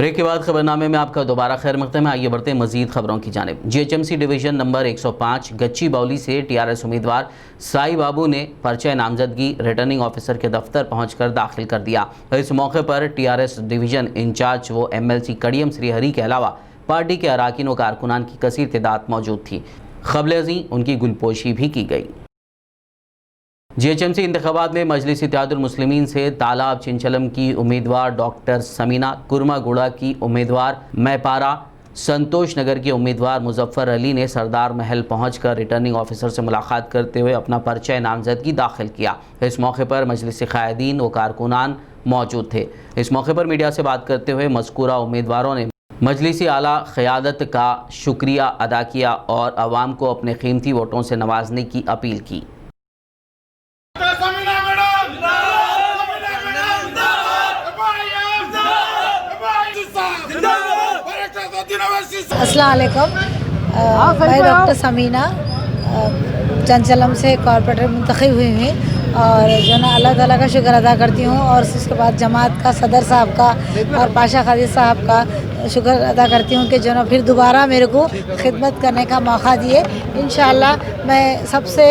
Break के बाद खबरनामे में आपका दोबारा खैर मकदम है। आइए बढ़ते हैं मजीद खबरों की जानिब। जीएचएमसी डिवीजन नंबर 105 गच्ची बाउली से टीआरएस उम्मीदवार साई बाबू ने पर्चा नामजदगी रिटर्निंग ऑफिसर के दफ्तर पहुंचकर दाखिल कर दिया। इस मौके पर टीआरएस डिवीजन इंचार्ज व एमएलसी कड़ियम श्रीहरी के अलावा पार्टी के अरकान व कारकुनान की कसीर तादाद मौजूद थी। क़ब्ल-ए-ज़ीं उनकी गुलपोशी भी की गई। जीएचएमसी इंतखाबात में मजलिस इत्तेहादुल मुस्लिमीन से तालाब चिंचलम की उम्मीदवार डॉक्टर समीना, कुरमागुड़ा की उम्मीदवार मैपारा, संतोष नगर के उम्मीदवार मुजफ्फर अली ने सरदार महल पहुंचकर रिटर्निंग ऑफिसर से मुलाकात करते हुए अपना पर्चा नामजदगी दाखिल किया। इस मौके पर मजलिस क़ायदीन व कारकुनान मौजूद थे। इस मौके पर मीडिया से बात करते हुए मज़कूरा उम्मीदवारों ने मजलिसी आला क़यादत का शुक्रिया अदा किया और आवाम को अपने कीमती वोटों से नवाजने की अपील की। अस्सलाम वालेकुम। मैं डॉक्टर समीना चंचलम से कॉर्पोरेटर मुंतखब हुई हुई और जो ना अल्लाह ताला का शुक्र अदा करती हूँ और उसके बाद जमात का सदर साहब का और पाशा खादी साहब का शुक्र अदा करती हूँ कि जो ना फिर दोबारा मेरे को खिदमत करने का मौका दिए। इंशाअल्लाह मैं सबसे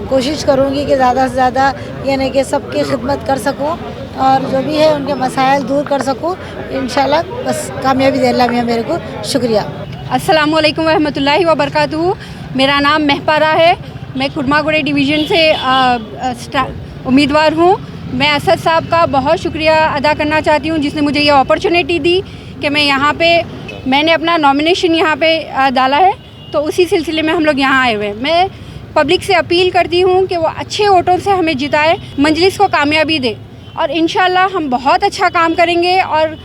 कोशिश करूँगी कि ज़्यादा से ज़्यादा यानी कि सबकी खिदमत कर सकूँ और जो भी है उनके मसाइल दूर कर सकूँ इंशाल्लाह। बस कामयाबी दे अल्लाह मियां मेरे को। शुक्रिया। अस्सलाम वालेकुम वरहमतुल्लाहि वबरकातुहू। मेरा नाम महपारा है। मैं कुरमागुड़े डिवीज़न से उम्मीदवार हूँ। मैं असद साहब का बहुत शुक्रिया अदा करना चाहती हूँ जिसने मुझे ये अपॉर्चुनिटी दी कि मैं यहाँ पे मैंने अपना नॉमिनेशन यहाँ पे डाला है, तो उसी सिलसिले में हम लोग यहाँ आए हुए हैं। मैं पब्लिक से अपील करती हूँ कि वो अच्छे वोटों से हमें जिताए, मजलिस को कामयाबी दे और इंशाल्लाह हम बहुत अच्छा काम करेंगे और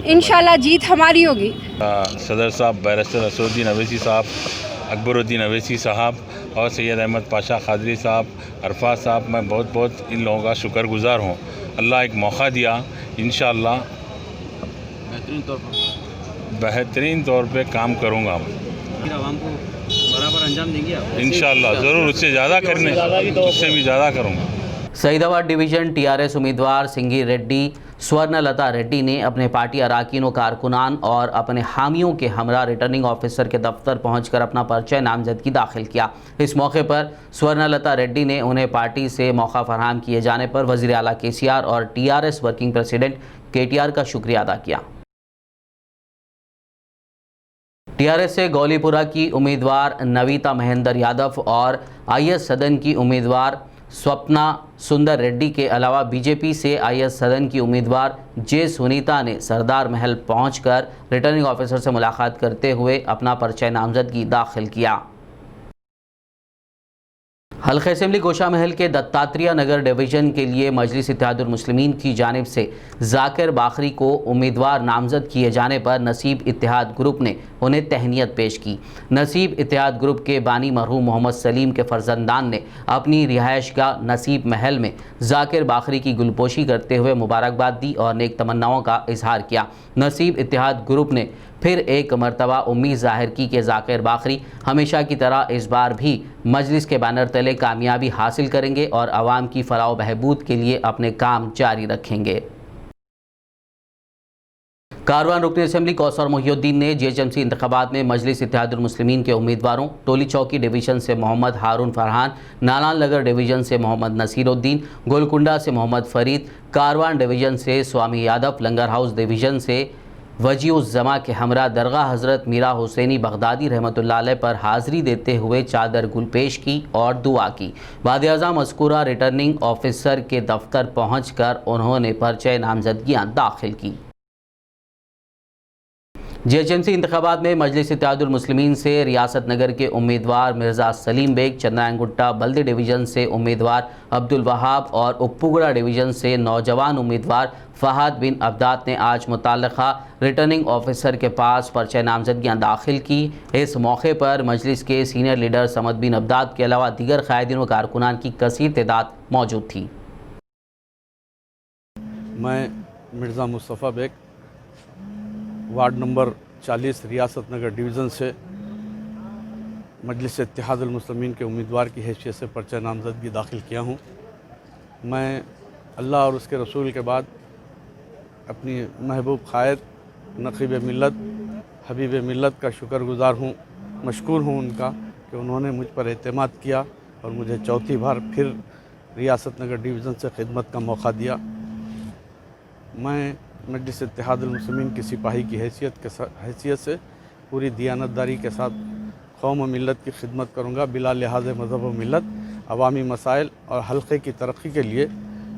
इंशाल्लाह जीत हमारी होगी। सदर साहब बैरिस्टर असदुद्दीन अवैसी साहब, अकबरुद्दीन अवैसी साहब और सैयद अहमद पाशा खादरी साहब, अरफात साहब, मैं बहुत बहुत इन लोगों का शुक्रगुज़ार हूँ। अल्लाह एक मौका दिया, इंशाल्लाह बेहतरीन तौर पे काम करूँगा। आवाम को बराबर अंजाम देंगे आप? इंशाल्लाह ज़रूर, उससे ज़्यादा करने, उससे भी ज़्यादा करूँगा। सईदाबाद डिवीजन टीआरएस उम्मीदवार सिंगी रेड्डी स्वर्णलता रेड्डी ने अपने पार्टी अरकान व कारकुनान और अपने हामियों के हमरा रिटर्निंग ऑफिसर के दफ्तर पहुंचकर अपना पर्चा नामजदगी दाखिल किया। इस मौके पर स्वर्णलता रेड्डी ने उन्हें पार्टी से मौका फराहम किए जाने पर वज़ीर आला केसीआर और टीआरएस वर्किंग प्रेसिडेंट केटीआर का शुक्रिया अदा किया। टीआरएस से गौलीपुरा की उम्मीदवार नवीता महेंद्र यादव और आईएस सदन की उम्मीदवार स्वप्ना सुंदर रेड्डी के अलावा बीजेपी से आईएस सदन की उम्मीदवार जे सुनीता ने सरदार महल पहुंचकर रिटर्निंग ऑफिसर से मुलाकात करते हुए अपना पर्चा नामजदगी दाखिल किया। हल्का असेंबली गोशा महल के दत्तात्रेय नगर डिवीज़न के लिए मजलिस इत्तेहादुल मुस्लिमीन की जानिब से जाकिर बाखरी को उम्मीदवार नामजद किए जाने पर नसीब इत्तेहाद ग्रुप ने उन्हें तहनीत पेश की। नसीब इत्तेहाद ग्रुप के बानी मरहूम मोहम्मद सलीम के फर्जंदान ने अपनी रिहाइशगाह नसीब महल में जाकिर बाखरी की गुलपोशी करते हुए मुबारकबाद दी और नेक तमन्नाओं का इजहार किया। नसीब इत्तेहाद ग्रुप ने फिर एक मरतबा उम्मीद ज़ाहिर की कि जाकिर बाखरी हमेशा की तरह इस बार भी मजलिस के बैनर तले कामयाबी हासिल करेंगे और आवाम की फलाह बहबूद के लिए अपने काम जारी रखेंगे। कारवान रुकन असेंबली कौसर मोहिउद्दीन ने जीएचएमसी इंतखाबात में मजलिस इत्तेहादुल मुस्लिमीन के उम्मीदवारों टोली चौकी डिवीज़न से मोहम्मद हारून फरहान, नालान नगर डिवीज़न से मोहम्मद नसीरुद्दीन, गोलकुंडा से मोहम्मद फरीद, कारवान डिवीज़न से स्वामी यादव, लंगर हाउस डिवीज़न से वजीउज़्ज़मा के हमरा दरगाह हज़रत मीरा हुसैनी बगदादी रहमतुल्लाह अलैह पर हाज़िरी देते हुए चादर गुल पेश की और दुआ की। वाद-ए-आज़म मज़कूरा रिटर्निंग ऑफिसर के दफ्तर पहुँचकर उन्होंने पर्चा नामजदगियाँ दाखिल की। जीएचएमसी इंतखाबात में मजलिस इत्तेहादुल मुस्लिमीन से रियासत नगर के उम्मीदवार मिर्ज़ा सलीम बेग, चंद्रायनगुट्टा बल्दी डिवीज़न से उम्मीदवार अब्दुल वहाब और उप्पुगुड़ा डिवीज़न से नौजवान उम्मीदवार फ़हाद बिन अब्दात ने आज मुतल्लिक़ा रिटर्निंग ऑफिसर के पास पर्चा नामजदगियाँ दाखिल की। इस मौके पर मजलिस के सीनियर लीडर समद बिन अब्दात के अलावा दीगर क़ायदीन व कारकुनान की कसीर तादाद मौजूद थी। मैं मिर्ज़ा मुस्तफ़ा बेग वार्ड नंबर 40 रियासत नगर डिवीज़न से मजलिस इत्तेहादुल मुस्लिमीन के उम्मीदवार की हैसियत से पर्चा नामजदगी दाखिल किया हूँ। मैं अल्लाह और उसके रसूल के बाद अपनी महबूब क़ायद नक़ीब मिल्लत हबीब मिल्लत का शुक्रगुज़ार हूँ, मशकूर हूँ उनका कि उन्होंने मुझ पर एतमाद किया और मुझे चौथी बार फिर रियासत नगर डिवीज़न से खिदमत का मौका दिया। मैं मजलिस इत्तेहादुल मुस्लिमीन की सिपाही की हैसियत से पूरी दियानतदारी के साथ कौम व मिल्लत की खिदमत करूँगा। बिला लिहाज मज़हब व मिल्लत अवामी मसाइल और हल्के की तरक्की के लिए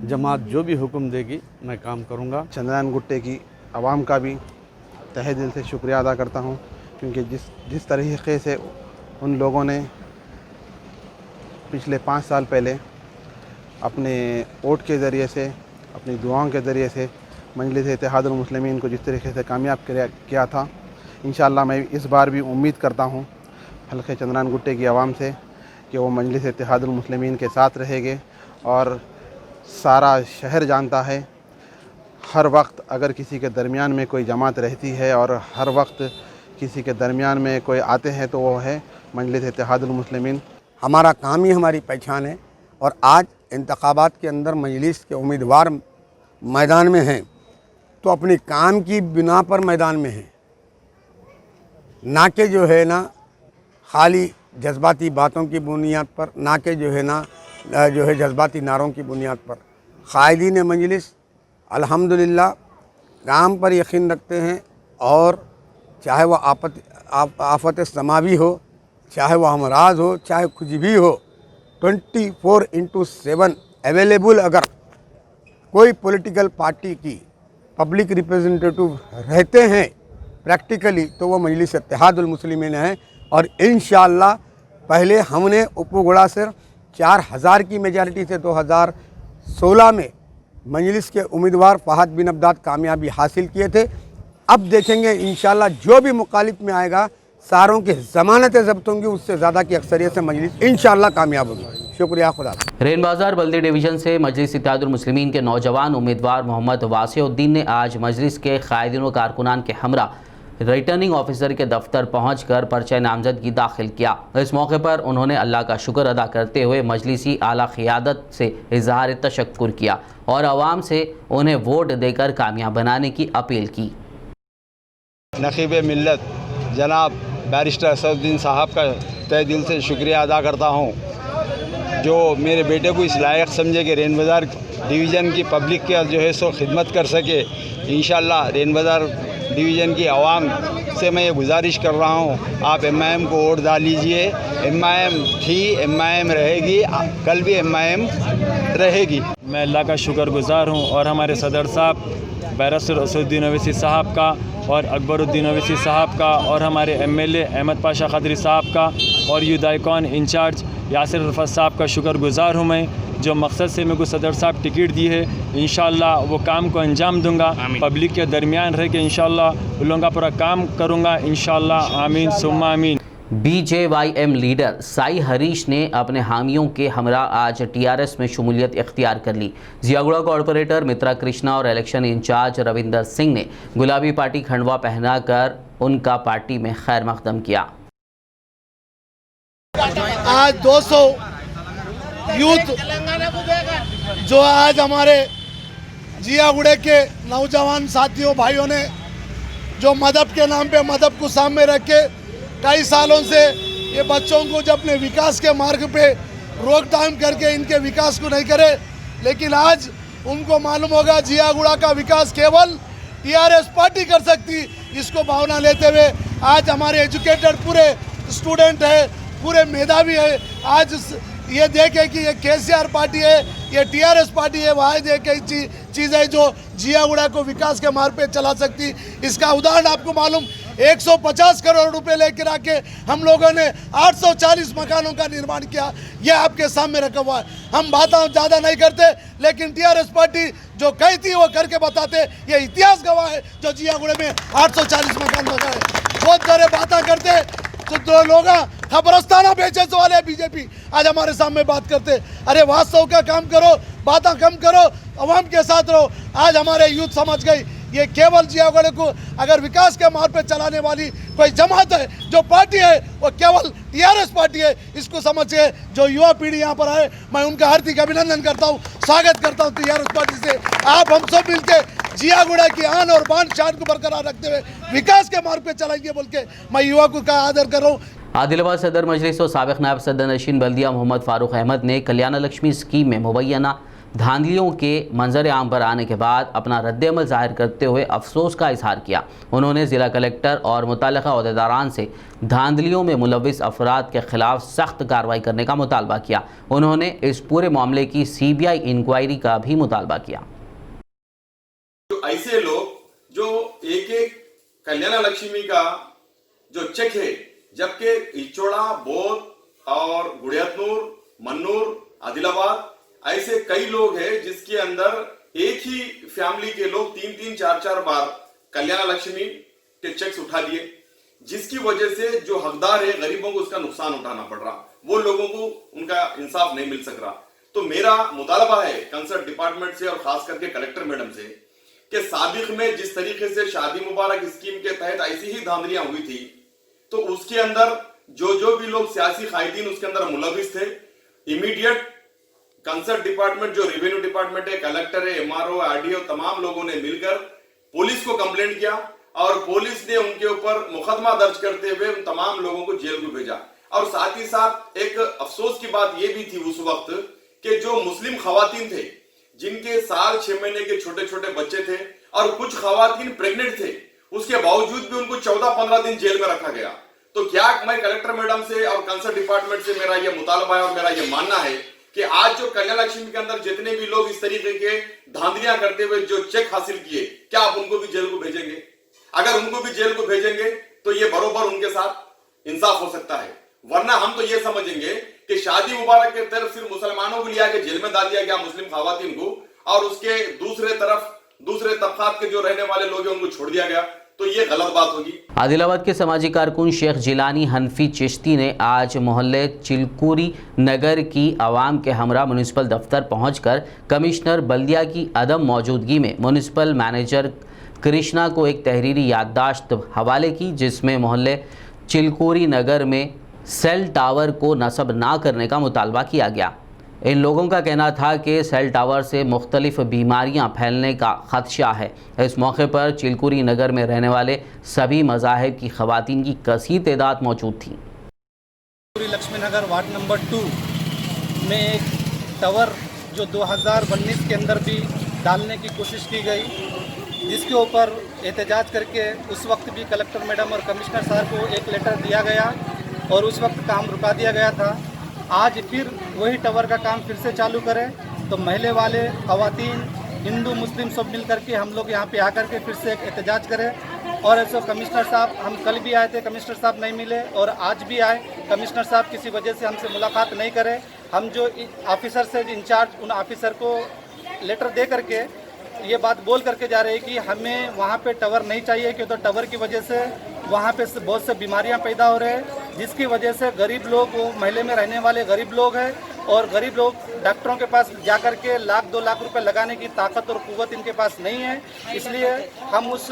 जमात जो भी हुक्म देगी मैं काम करूँगा। चंद्रयान गुट्टे की आवाम का भी तहे दिल से शुक्रिया अदा करता हूँ, क्योंकि जिस तरीक़े से उन लोगों ने पिछले 5 साल पहले अपने वोट के ज़रिए से, अपनी दुआओं के ज़रिए से मजलिस इत्तेहादुल मुस्लिमीन को जिस तरीके से कामयाब किया था, इंशाअल्लाह मैं इस बार भी उम्मीद करता हूँ हल्के चंद्रयान गुट्टे की आवाम से कि वो मजलिस इत्तेहादुल मुस्लिमीन के साथ रहेंगे। और सारा शहर जानता है हर वक्त अगर किसी के दरमियान में कोई जमात रहती है और हर वक्त किसी के दरमियान में कोई आते हैं तो वो है मजलिस इत्तेहादुल मुस्लिमीन। हमारा काम ही हमारी पहचान है और आज इंतखाबात के अंदर मजलिस के उम्मीदवार मैदान में हैं तो अपनी काम की बिना पर मैदान में हैं, ना कि जो है ना खाली जज्बाती बातों की बुनियाद पर, ना कि जो है जज्बाती नारों की बुनियाद पर। क़ायदीन मजलिस अल्हम्दुलिल्लाह काम पर यकीन रखते हैं और चाहे वह आफत समावी हो, चाहे वह अमराज हो, चाहे कुछ भी हो, 24/7 अवेलेबल अगर कोई पॉलिटिकल पार्टी की पब्लिक रिप्रेजेंटेटिव रहते हैं प्रैक्टिकली तो वो मजलिस इत्तेहादुल मुस्लिमीन है। और इंशाअल्लाह पहले हमने उपगुड़ा से 4000 की मेजॉरिटी से 2016 में मजलिस के उम्मीदवार फ़हद बिन अब्दाद कामयाबी हासिल किए थे। अब देखेंगे इंशाअल्लाह जो भी मुखालिफ में आएगा सारों की ज़मानतें ज़ब्त होंगी, उससे ज़्यादा की अक्सरियत से मजलिस इंशाअल्लाह कामयाब होगी। शुक्रिया, खुदा। रेन बाज़ार बल्दी डिवीज़न से मजलिस इत्तेहादुल मुस्लिमीन के नौजवान उम्मीदवार मोहम्मद वासिउद्दीन ने आज मजलिस के क़ायदीन व कारकुनान के हमरा रिटर्निंग ऑफिसर के दफ्तर पहुंचकर पर्चा नामजदगी दाखिल किया। इस मौके पर उन्होंने अल्लाह का शुक्र अदा करते हुए मजलिसी आला क़ियादत से इज़हार तशक्कुर किया और आवाम से उन्हें वोट देकर कामयाब बनाने की अपील की। नक़ीब मिल्लत जनाब बैरिस्टर असदुद्दीन साहब का तहे दिल से शुक्रिया अदा करता हूँ, जो मेरे बेटे को इस लायक समझे कि रेन बाज़ार डिवीज़न की पब्लिक के जो है सो खिदमत कर सके। इंशाअल्लाह रेन बाज़ार डिवीज़न की आवाम से मैं ये गुजारिश कर रहा हूँ, आप MIM को वोट डाल लीजिए। MIM थी, MIM रहेगी, कल भी MIM रहेगी। मैं अल्लाह का शुक्रगुज़ार हूँ और हमारे सदर साहब बैरिस्टर असदुद्दीन अवैसी साहब का और अकबरुद्दीन अवैसी साहब का और हमारे MLA अहमद पाशा खदरी साहब का और youth icon incharge Yasir Rafat साहब का शुक्रगुज़ार हूँ मैं, जो मकसद से मेरे को सदर साहब टिकट दी है। इंशाअल्लाह वो काम को अंजाम दूंगा, पब्लिक के दरमियान रह के इंशाअल्लाह उन लोगों का पूरा काम करूँगा इंशाअल्लाह। आमीन सुम्मा आमीन। BJYM लीडर साई हरीश ने अपने हामियों के हमरा आज TRS में शमूलियत इख्तियार कर ली। जियागुड़ा कॉरपोरेटर मित्रा कृष्णा और इलेक्शन इंचार्ज रविंदर सिंह ने गुलाबी पार्टी खंडवा पहनाकर उनका पार्टी में खैर मकदम किया। आज 200 यूथ जो आज हमारे जियागुड़े के नौजवान साथियों भाइयों ने जो मदद के नाम पे मदद को सामने रख के कई सालों से ये बच्चों को जब अपने विकास के मार्ग पे रोकथाम करके इनके विकास को नहीं करे, लेकिन आज उनको मालूम होगा जियागुड़ा का विकास केवल TRS पार्टी कर सकती। इसको भावना लेते हुए आज हमारे एजुकेटेड पूरे स्टूडेंट है, पूरे मेधावी है, आज ये देखे कि ये KCR पार्टी है, ये TRS पार्टी है, वहाँ देखे चीज़ है जो जियागुड़ा को विकास के मार्ग पे चला सकती। इसका उदाहरण आपको मालूम 150 करोड़ रुपए लेकर आके हम लोगों ने 840 मकानों का निर्माण किया, यह आपके सामने रखा हुआ है। हम बातें ज़्यादा नहीं करते, लेकिन TRS पार्टी जो कही थी वो करके बताते। ये इतिहास गवाह है जो जियागुड़े में 840 मकान लगाए। बहुत सारे बातें करते तो दो लोग खबरस्ताना बेचे वाले बीजेपी आज हमारे सामने बात करते। अरे वास्तव का काम करो, बातें कम करो, अवाम के साथ रहो। आज हमारे यूथ समझ गई ये केवल जियागढ़ को अगर विकास के मार्ग पे चलाने वाली कोई जमात है, जो पार्टी है, वो केवल टीआरएस पार्टी है। इसको समझिए। जो युवा पीढ़ी यहाँ पर आए, मैं उनका हार्दिक अभिनंदन करता हूँ, स्वागत करता हूँ टीआरएस पार्टी से। आप हम सब मिलकर जियागुड़ा की आन और बान शान को बरकरार रखते हुए विकास के मार्ग पे चलाएंगे बोल के मैं युवा को का आदर कर रहा हूँ। आदिलाबाद सदर मजलिस और साबिक नायब सदर नशीन बल्दिया मोहम्मद फारूक अहमद ने कल्याण लक्ष्मी स्कीम में मुबैना धांधलियों के मंजर आम पर आने के बाद अपना रद्द-ए-अमल जाहिर करते हुए अफसोस का इजहार किया। उन्होंने ज़िला कलेक्टर और मुतल्लिक़ा अहदेदारान से धांधलियों में मुलव्विस अफराद के खिलाफ सख्त कार्रवाई करने का मुतालबा किया। उन्होंने इस पूरे मामले की CBI इंक्वायरी का भी मुतालबा किया। ऐसे लोग जो एक एक कल्याण लक्ष्मी का जो चेक है, जबकि इचोड़ा, बोध और गुड़ियातनूर, मन्नूर, आदिलाबाद ऐसे कई लोग हैं जिसके अंदर एक ही फैमिली के लोग 3-3, 4-4 बार कल्याण लक्ष्मी के चेक्स उठा लिए, जिसकी वजह से जो हकदार है गरीबों को उसका नुकसान उठाना पड़ रहा, वो लोगों को उनका इंसाफ नहीं मिल सक रहा। तो मेरा मुतालबा है कंसर्न डिपार्टमेंट से और खास करके कलेक्टर मैडम से कि साबिक में जिस तरीके से शादी मुबारक स्कीम के तहत ऐसी ही धांधलियां हुई थी, तो उसके अंदर जो भी लोग सियासी कायदीन उसके अंदर मुलविस थे, इमीडिएट कंसर्न डिपार्टमेंट जो रेवेन्यू डिपार्टमेंट है, कलेक्टर है, MRO, RDO, तमाम लोगों ने मिलकर पुलिस को कंप्लेंट किया और पुलिस ने उनके ऊपर मुकदमा दर्ज करते हुए उन तमाम लोगों को जेल को भेजा। और साथ ही साथ एक अफसोस की बात यह भी थी उस वक्त कि जो मुस्लिम खवातीन थे जिनके साल 6 महीने के छोटे छोटे बच्चे थे और कुछ खवातीन प्रेग्नेंट थे, उसके बावजूद भी उनको 14-15 दिन जेल में रखा गया। तो क्या मैं कलेक्टर मैडम से और कंसर्न डिपार्टमेंट से मेरा यह मुतालबा है और मेरा यह मानना है कि आज जो कल्याण लक्ष्मी के अंदर जितने भी लोग इस तरीके के धांधलियां करते हुए जो चेक हासिल किए, क्या आप उनको भी जेल को भेजेंगे? अगर उनको भी जेल को भेजेंगे तो ये बरोबर उनके साथ इंसाफ हो सकता है, वरना हम तो ये समझेंगे कि शादी मुबारक के तरफ सिर्फ मुसलमानों को लिया के जेल में डाल दिया गया, मुस्लिम खवातीन को, और उसके दूसरे तरफ दूसरे तबकात के जो रहने वाले लोग हैं उनको छोड़ दिया गया, तो ये गलत बात होगी। आदिलाबाद के समाजी कारकुन शेख जिलानी हनफी चिश्ती ने आज मोहल्ले चिलकुरी नगर की आवाम के हमरा म्यूनिसिपल दफ्तर पहुंचकर कमिश्नर बल्दिया की अदम मौजूदगी में म्यूनिसिपल मैनेजर कृष्णा को एक तहरीरी याददाश्त हवाले की, जिसमें मोहल्ले चिलकुरी नगर में सेल टावर को नस्ब ना करने का मुतालबा किया गया। इन लोगों का कहना था कि सेल टावर से मुख्तलिफ बीमारियां फैलने का खदशा है। इस मौके पर चिलकुरी नगर में रहने वाले सभी मज़ाहिब की ख़वातीन की कसीर तादाद मौजूद थी। लक्ष्मी नगर वार्ड नंबर 2 में एक टावर जो 2019 के अंदर भी डालने की कोशिश की गई, जिसके ऊपर एहतजाज करके उस वक्त भी कलेक्टर मैडम और कमिश्नर साहब को एक लेटर दिया गया और उस वक्त काम रुका दिया गया था। आज फिर वही टावर का काम फिर से चालू करें तो महल्ले वाले खवातीन, हिंदू मुस्लिम सब मिल करके हम लोग यहाँ पे आकर के फिर से एक एहतजाज करें। और ऐसे कमिश्नर साहब, हम कल भी आए थे, कमिश्नर साहब नहीं मिले, और आज भी आए, कमिश्नर साहब किसी वजह से हमसे मुलाकात नहीं करे। हम जो ऑफिसर से इंचार्ज उन ऑफिसर को लेटर दे करके ये बात बोल करके जा रहे हैं कि हमें वहाँ पे टावर नहीं चाहिए, कि तो टावर की वजह से वहाँ पे बहुत से बीमारियाँ पैदा हो रहे हैं, जिसकी वजह से गरीब लोग, वो महल्ले में रहने वाले गरीब लोग हैं, और गरीब लोग डॉक्टरों के पास जा कर के 1-2 लाख रुपए लगाने की ताकत और कुव्वत इनके पास नहीं है। इसलिए हम उस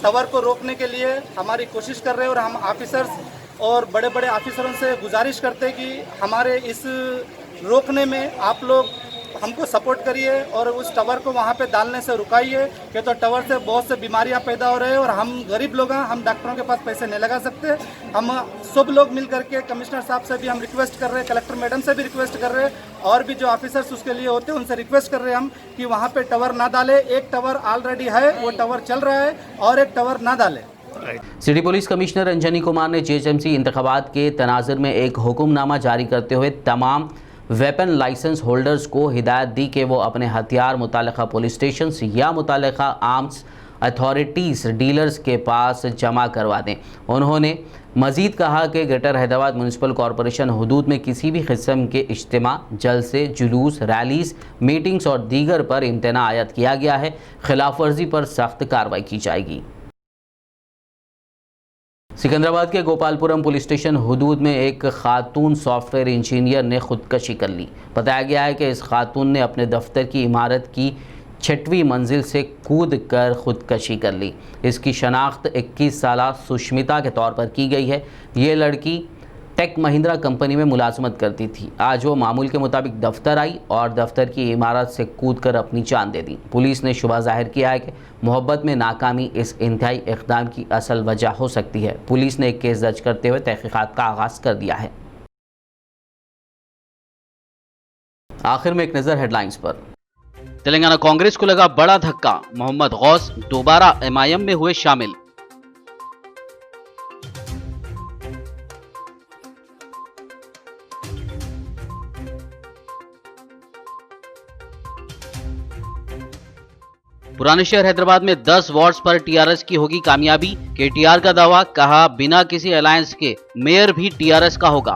टावर को रोकने के लिए हमारी कोशिश कर रहे हैं और हम ऑफिसर्स और बड़े बड़े ऑफिसरों से गुजारिश करते हैं कि हमारे इस रोकने में आप लोग हमको सपोर्ट करिए और उस टावर को वहाँ पे डालने से रुकाइए, कि तो टावर से बहुत से बीमारियाँ पैदा हो रहे हैं और हम गरीब लोग हैं, हम डॉक्टरों के पास पैसे नहीं लगा सकते। हम सब लोग मिल करके कमिश्नर साहब से भी हम रिक्वेस्ट कर रहे हैं, कलेक्टर मैडम से भी रिक्वेस्ट कर रहे हैं, और भी जो ऑफिसर्स उसके लिए होते हैं उनसे रिक्वेस्ट कर रहे हैं हम कि वहाँ पर टावर ना डालें। एक टावर ऑलरेडी है, वो टावर चल रहा है, और एक टावर ना डालें। City police commissioner Anjani Kumar ने GHMC इंतखाबात के तनाजुर में एक हुक्मनामा जारी करते हुए तमाम वेपन लाइसेंस होल्डर्स को हिदायत दी कि वो अपने हथियार मुतालिका पुलिस स्टेशन या मुतालिका आर्म्स अथॉरिटीज़ डीलर्स के पास जमा करवा दें। उन्होंने मज़ीद कहा कि ग्रेटर हैदराबाद म्यूनसिपल कॉरपोरेशन हदूद में किसी भी किस्म के इज्तिमा, जलसे, जुलूस, रैलीज़, मीटिंग्स और दीगर पर इम्तना आयद किया गया है। खिलाफ वर्जी पर सख्त कार्रवाई की जाएगी। सिकंदराबाद के गोपालपुरम पुलिस स्टेशन हदूद में एक खातून सॉफ्टवेयर इंजीनियर ने खुदकशी कर ली। बताया गया है कि इस खातून ने अपने दफ्तर की इमारत की 6वीं मंजिल से कूद कर खुदकशी कर ली। इसकी शनाख्त 21 साला सुष्मिता के तौर पर की गई है। ये लड़की टेक महिंद्रा कंपनी में मुलाजमत करती थी। आज वो मामूल के मुताबिक दफ्तर आई और दफ्तर की इमारत से कूदकर अपनी जान दे दी। पुलिस ने शुबा जाहिर किया है कि मोहब्बत में नाकामी इस इंतहाई इक़दाम की असल वजह हो सकती है। पुलिस ने एक केस दर्ज करते हुए तहकीकात का आगाज़ कर दिया है। आखिर में एक नज़र हेडलाइंस पर। तेलंगाना कांग्रेस को लगा बड़ा धक्का, मोहम्मद गौस दोबारा MIM में हुए शामिल। पुराने शहर हैदराबाद में 10 वार्ड्स पर TRS की होगी कामयाबी। KTR का दावा, कहा बिना किसी अलायंस के मेयर भी TRS का होगा।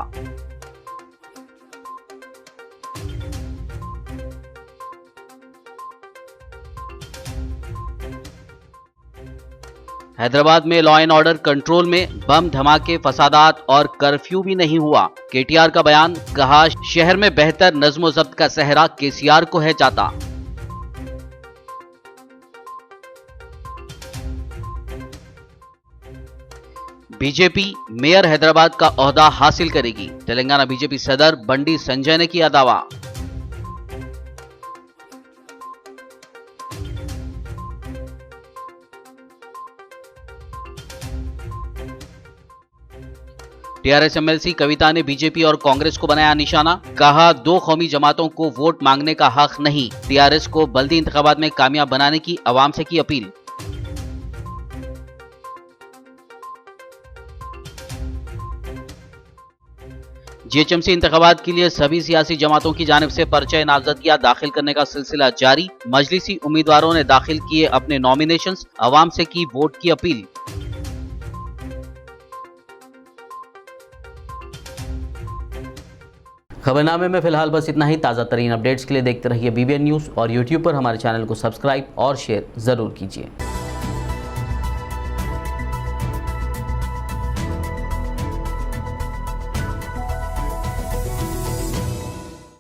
हैदराबाद में लॉ एंड ऑर्डर कंट्रोल में बम धमाके, फसादात और कर्फ्यू भी नहीं हुआ। KTR का बयान, कहा शहर में बेहतर नज्म ज़ब्त का सहरा KCR को है चाहता। बीजेपी मेयर हैदराबाद का ओहदा हासिल करेगी। तेलंगाना बीजेपी सदर बंडी संजय ने किया दावा। TRS MLC कविता ने बीजेपी और कांग्रेस को बनाया निशाना, कहा 2 कौमी जमातों को वोट मांगने का हक नहीं। TRS को बल्दी इंतखाबात में कामयाब बनाने की अवाम से की अपील। GHMC इंतखाबात के लिए सभी सियासी जमातों की जानिब से पर्चे नामजदगियां दाखिल करने का सिलसिला जारी। मजलिसी उम्मीदवारों ने दाखिल किए अपने नॉमिनेशंस, अवाम से की वोट की अपील। खबरनामे में फिलहाल बस इतना ही। ताज़ा तरीन अपडेट्स के लिए देखते रहिए BBN न्यूज़ और YouTube पर हमारे चैनल को सब्सक्राइब और शेयर ज़रूर कीजिए।